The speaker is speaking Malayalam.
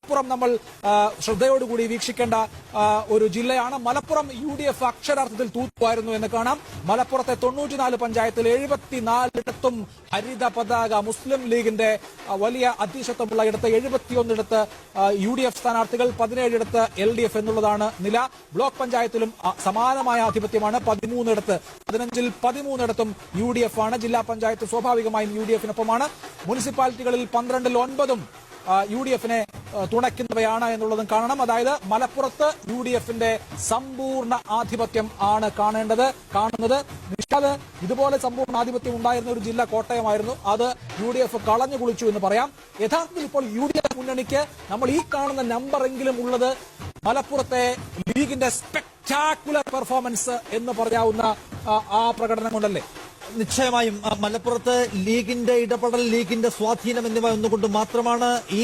മലപ്പുറം നമ്മൾ ശ്രദ്ധയോടുകൂടി വീക്ഷിക്കേണ്ട ഒരു ജില്ലയാണ്. മലപ്പുറം UDF അക്ഷരാർത്ഥത്തിൽ തൂത്തുവായിരുന്നു എന്ന് കാണാം. മലപ്പുറത്തെ 94 പഞ്ചായത്തിൽ 74 ഹരിത പതാക മുസ്ലിം ലീഗിന്റെ വലിയ അധീശത്വമുള്ള ഇടത്ത് 71 UDF സ്ഥാനാർത്ഥികൾ, 17 LDF എന്നുള്ളതാണ് നില. ബ്ലോക്ക് പഞ്ചായത്തിലും സമാനമായ ആധിപത്യമാണ്. 13 15-ൽ 13 UDF ആണ്. ജില്ലാ പഞ്ചായത്ത് സ്വാഭാവികമായും UDF-നൊപ്പമാണ്. മുനിസിപ്പാലിറ്റികളിൽ 12-ൽ 9 UDF-നെ തുണയ്ക്കുന്നവയാണ് എന്നുള്ളതും കാണണം. അതായത് മലപ്പുറത്ത് UDF-ന്റെ സമ്പൂർണ്ണ ആധിപത്യം ആണ് കാണുന്നത്. നിഷാദ്, ഇതുപോലെ സമ്പൂർണ്ണ ആധിപത്യം ഉണ്ടായിരുന്ന ഒരു ജില്ല കോട്ടയമായിരുന്നു. അത് UDF കളഞ്ഞു കുളിച്ചു എന്ന് പറയാം. യഥാർത്ഥത്തിൽ ഇപ്പോൾ UDF മുന്നണിക്ക് നമ്മൾ ഈ കാണുന്ന നമ്പറെങ്കിലും ഉള്ളത് മലപ്പുറത്തെ ലീഗിന്റെ സ്പെക്ടാക്കുലർ പെർഫോമൻസ് എന്ന് പറയാവുന്ന ആ പ്രകടനം കൊണ്ടല്ലേ? നിശ്ചയമായും മലപ്പുറത്ത് ലീഗിന്റെ ഇടപെടൽ, ലീഗിന്റെ സ്വാധീനം എന്നിവ ഒന്നുകൊണ്ട് മാത്രമാണ് ഈ